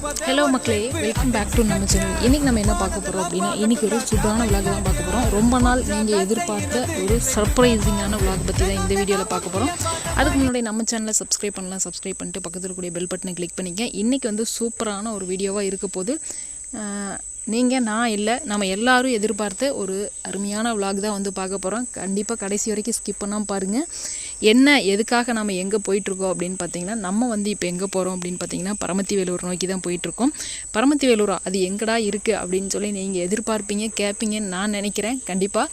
Hello மக்களே, welcome back to நம்ம channel. இன்றைக்கி நம்ம என்ன பார்க்க போகிறோம் அப்படின்னா, இன்றைக்கி ஒரு சூப்பரான விளாக் தான் பார்க்க போகிறோம். ரொம்ப நாள் நீங்கள் எதிர்பார்த்த ஒரு சர்ப்ரைசிங்கான விளாக் பற்றி தான் இந்த வீடியோவில் பார்க்க போகிறோம். அதுக்கு முன்னாடி நம்ம சேனலை சப்ஸ்கிரைப் பண்ணலாம். சப்ஸ்கிரைப் பண்ணிட்டு பக்கத்தில் இருக்கக்கூடிய பெல் பட்டனை கிளிக் பண்ணிக்க. இன்றைக்கி வந்து சூப்பரான ஒரு வீடியோவாக இருக்க போது. நீங்கள் நான் இல்லை, நம்ம எல்லோரும் எதிர்பார்த்த ஒரு அருமையான விளாக் தான் வந்து பார்க்க போகிறோம். கண்டிப்பாக கடைசி வரைக்கும் ஸ்கிப் பண்ணாமல் பாருங்கள். என்ன எதுக்காக நம்ம எங்கே போயிட்டுருக்கோம் அப்படின்னு பார்த்தீங்கன்னா, நம்ம வந்து இப்போ எங்கே போகிறோம் அப்படின்னு பார்த்தீங்கன்னா, பரமத்தி வேலூர் நோக்கி தான் போயிட்டுருக்கோம். பரமத்தி வேலூரா, அது எங்கடா இருக்குது அப்படின்னு சொல்லி நீங்கள் எதிர்பார்ப்பீங்க, கேட்பீங்கன்னு நான் நினைக்கிறேன். கண்டிப்பாக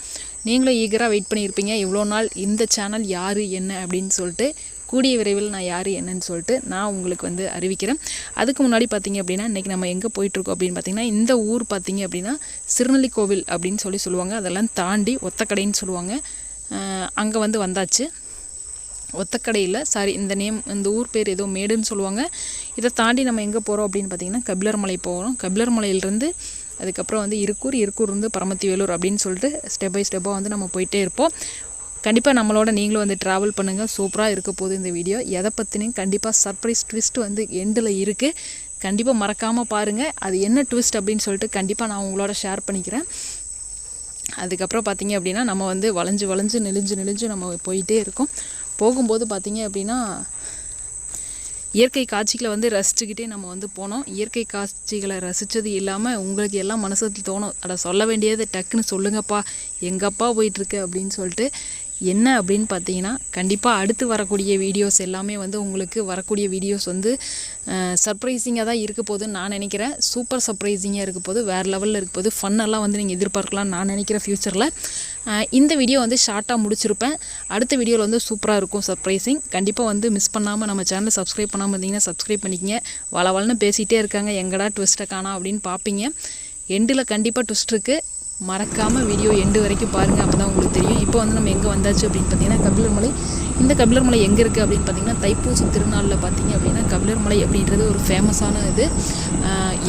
நீங்களும் ஈகராக வெயிட் பண்ணியிருப்பீங்க இவ்வளோ நாள். இந்த சேனல் யார் என்ன அப்படின்னு சொல்லிட்டு கூடிய விரைவில் நான் யார் என்னன்னு சொல்லிட்டு நான் உங்களுக்கு வந்து அறிவிக்கிறேன். அதுக்கு முன்னாடி பார்த்திங்க அப்படின்னா, இன்றைக்கி நம்ம எங்கே போயிட்டுருக்கோம் அப்படின்னு பார்த்திங்கன்னா, இந்த ஊர் பார்த்திங்க அப்படின்னா சிறுநெல்லி கோவில் அப்படின்னு சொல்லுவாங்க. அதெல்லாம் தாண்டி ஒத்தக்கடைன்னு சொல்லுவாங்க. அங்கே வந்து வந்தாச்சு. ஒத்தக்கடையில் இந்த ஊர் பேர் ஏதோ மேடுன்னு சொல்லுவாங்க. இதை தாண்டி நம்ம எங்கே போகிறோம் அப்படின்னு பார்த்திங்கன்னா, கபிலர் மலை போகிறோம். கபிலர் மலையிலேருந்து அதுக்கப்புறம் வந்து இருக்கூர்லேருந்து பரமத்தி வேலூர் அப்படின்னு சொல்லிட்டு ஸ்டெப் பை ஸ்டெப்பாக வந்து நம்ம போயிட்டே இருப்போம். கண்டிப்பாக நம்மளோட நீங்களும் வந்து ட்ராவல் பண்ணுங்கள். சூப்பராக இருக்க போகுது இந்த வீடியோ. எதை பற்றினையும் கண்டிப்பாக சர்ப்ரைஸ் ட்விஸ்ட் வந்து எண்டில் இருக்குது. கண்டிப்பாக மறக்காமல் பாருங்கள். அது என்ன ட்விஸ்ட் அப்படின்னு சொல்லிட்டு கண்டிப்பாக நான் உங்களோட ஷேர் பண்ணிக்கிறேன். அதுக்கப்புறம் பார்த்திங்க அப்படின்னா, நம்ம வந்து வளைஞ்சு நெளிஞ்சு நம்ம போயிட்டே இருக்கோம். போகும்போது பார்த்திங்க அப்படின்னா, இயற்கை காட்சிகளை வந்து ரசிச்சுக்கிட்டே நம்ம வந்து போனோம். இயற்கை காட்சிகளை ரசித்தது இல்லாமல் உங்களுக்கு எல்லாம் மனசுக்கு தோணும், அட சொல்ல வேண்டியது டக்குன்னு சொல்லுங்கப்பா, எங்கப்பா போயிட்டுருக்கு அப்படின்னு சொல்லிட்டு. என்ன அப்படின்னு பார்த்தீங்கன்னா, கண்டிப்பாக அடுத்து வரக்கூடிய வீடியோஸ் எல்லாமே வந்து உங்களுக்கு வரக்கூடிய வீடியோஸ் வந்து சர்ப்ரைசிங்காக தான் இருக்க போகுதுன்னு நான் நினைக்கிறேன். சூப்பர் சர்ப்ரைசிங்காக இருக்க போது, வேறு லெவலில் இருக்க போது, ஃபன்னெல்லாம் வந்து நீங்கள் எதிர்பார்க்கலாம்னு நான் நினைக்கிறேன் ஃப்யூச்சரில். இந்த வீடியோ வந்து ஷார்ட்டாக முடிச்சிருப்பேன். அடுத்த வீடியோவில் வந்து சூப்பராக இருக்கும் சர்ப்ரைசிங். கண்டிப்பாக வந்து மிஸ் பண்ணாமல் நம்ம சேனலை சப்ஸ்கிரைப் பண்ணாமல் இருந்தீங்கன்னா சப்ஸ்கிரைப் பண்ணிக்கங்க. வளவலன்னு பேசிகிட்டே இருக்காங்க, எங்கடா ட்விஸ்ட்டை காணா அப்படின்னு பார்ப்பீங்க. எண்டில் கண்டிப்பாக ட்விஸ்ட் இருக்குது. மறக்காமல் வீடியோ எண்டு வரைக்கும் பாருங்கள், அப்போ தான் உங்களுக்கு தெரியும். இப்போ வந்து நம்ம எங்கே வந்தாச்சு அப்படின்னு பார்த்தீங்கன்னா, கபிலர் மலை. இந்த கபிலர் மலை எங்கே இருக்குது அப்படின்னு பார்த்தீங்கன்னா, தைப்பூச திருநாளில் பார்த்தீங்க அப்படின்னா கபிலர் மலை அப்படின்றது ஒரு ஃபேமஸான இது.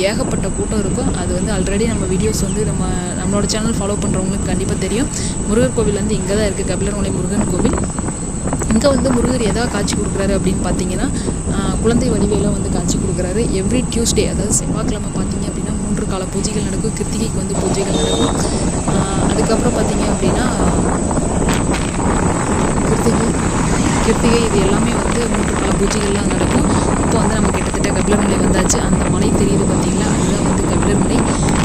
ஏகப்பட்ட கூட்டம் இருக்கும். அது வந்து ஆல்ரெடி நம்ம வீடியோஸ் வந்து நம்மளோட சேனல் ஃபாலோ பண்ணுறவங்களுக்கு கண்டிப்பாக தெரியும். முருகர் கோவில் வந்து இங்கே தான் இருக்குது, கபிலர் மலை முருகன் கோவில். இங்கே வந்து முருகர் எதாவது காட்சி கொடுக்குறாரு அப்படின்னு பார்த்தீங்கன்னா, குழந்தை வடிவேலாம் வந்து காட்சி கொடுக்குறாரு. எவ்ரி டியூஸ்டே, அதாவது செவ்வாய்க்கிழமை பார்த்தீங்க அப்படின்னா 3 கால பூஜைகள் நடக்கும். கிருத்திகைக்கு வந்து பூஜைகள் நடக்கும். அதுக்கப்புறம் பார்த்தீங்க அப்படின்னா கிருத்திகை இது எல்லாமே வந்து 3 கால பூஜைகள்லாம் நடக்கும். இப்போ வந்து நம்ம கிட்டத்தட்ட கபிலர் மலை வந்தாச்சு. அந்த மலை தெரியுது பார்த்தீங்களா, அதுதான் வந்து கபிலர் மலை.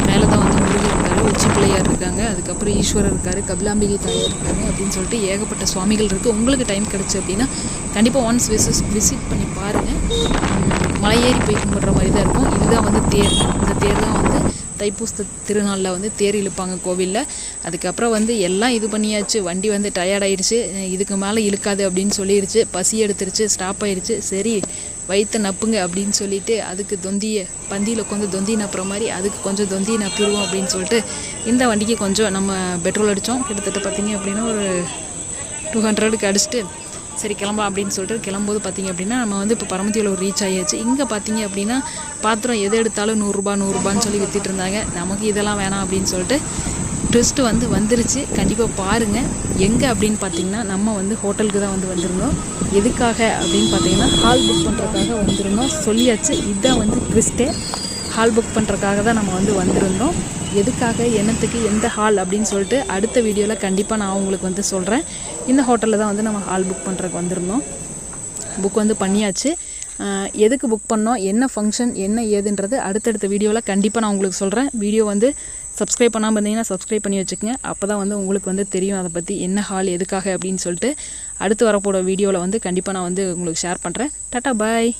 மேலே தான் வந்து முருகர் இருக்கார், உச்சி பிள்ளையார் இருக்காங்க, அதுக்கப்புறம் ஈஸ்வரர் இருக்கார், கபிலாம்பிகை தாயார் இருக்காங்க அப்படின்னு சொல்லிட்டு ஏகப்பட்ட சுவாமிகள் இருக்குது. உங்களுக்கு டைம் கிடச்சி அப்படின்னா கண்டிப்பாக ஒன்ஸ் விசிட் பண்ணி பாருங்கள். மலை ஏறி போய் கும்பிட்ற மாதிரி தான் இருக்கும். இதுதான் வந்து தேர். இந்த தேர் தான் வந்து தைப்பூச திருநாளில் வந்து தேர் இழுப்பாங்க கோவிலில். அதுக்கப்புறம் வந்து எல்லாம் இது பண்ணியாச்சு. வண்டி வந்து டயர்டாயிடுச்சு, இதுக்கு மேலே இழுக்காது அப்படின்னு சொல்லிடுச்சு. பசி எடுத்துருச்சு, ஸ்டாப் ஆயிடுச்சு. சரி வயிற்று நப்புங்க அப்படின்னு சொல்லிட்டு அதுக்கு பந்தியில் உட்காந்து தொந்தி நப்புற மாதிரி அதுக்கு கொஞ்சம் தொந்தி நப்பிடுவோம் அப்படின்னு சொல்லிட்டு இந்த வண்டிக்கு கொஞ்சம் நம்ம பெட்ரோல் அடித்தோம். கிட்டத்தட்ட பார்த்திங்க அப்படின்னா ஒரு 200க்கு அடிச்சுட்டு சரி கிளம்பலாம் அப்படின்னு சொல்லிட்டு கிளம்பும்போது பார்த்திங்க அப்படின்னா, நம்ம வந்து இப்போ பரமத்தி வேலூர் ரீச் ஆகியாச்சு. இங்கே பார்த்திங்க அப்படின்னா பாத்திரம் எது எடுத்தாலும் 100 ரூபான்னு சொல்லி விற்றுட்டு இருந்தாங்க. நமக்கு இதெல்லாம் வேணாம் அப்படின்னு சொல்லிட்டு ட்விஸ்ட்டு வந்து வந்துருச்சு. கண்டிப்பாக பாருங்கள். எங்கே அப்படின்னு பார்த்திங்கன்னா, நம்ம வந்து ஹோட்டலுக்கு தான் வந்து வந்திருந்தோம். எதுக்காக அப்படின்னு பார்த்திங்கன்னா, ஹால் புக் பண்ணுறதுக்காக வந்திருந்தோம். சொல்லியாச்சு, இதுதான் வந்து ட்விஸ்ட்டே. ஹால் புக் பண்ணுறதுக்காக தான் நம்ம வந்து வந்திருந்தோம். எதுக்காக, என்னத்துக்கு, எந்த ஹால் அப்படின்னு சொல்லிட்டு அடுத்த வீடியோவில் கண்டிப்பாக நான் உங்களுக்கு வந்து சொல்கிறேன். இந்த ஹோட்டலில் தான் வந்து நம்ம ஹால் புக் பண்ணுறதுக்கு வந்திருந்தோம். புக் வந்து பண்ணியாச்சு. எதுக்கு புக் பண்ணோம், என்ன ஃபங்க்ஷன், என்ன ஏதுன்றது அடுத்தடுத்த வீடியோவில் கண்டிப்பாக நான் உங்களுக்கு சொல்கிறேன். வீடியோ வந்து சப்ஸ்கிரைப் பண்ணாமல் இருந்தீங்கன்னா சப்ஸ்கிரைப் பண்ணி வச்சுக்கோங்க. அப்போ தான் வந்து உங்களுக்கு வந்து தெரியும் அதை பற்றி, என்ன ஹால் எதுக்காக அப்படின்னு சொல்லிட்டு. அடுத்து வரப்போகிற வீடியோவில் வந்து கண்டிப்பாக நான் வந்து உங்களுக்கு ஷேர் பண்ணுறேன். டாட்டா பாய்.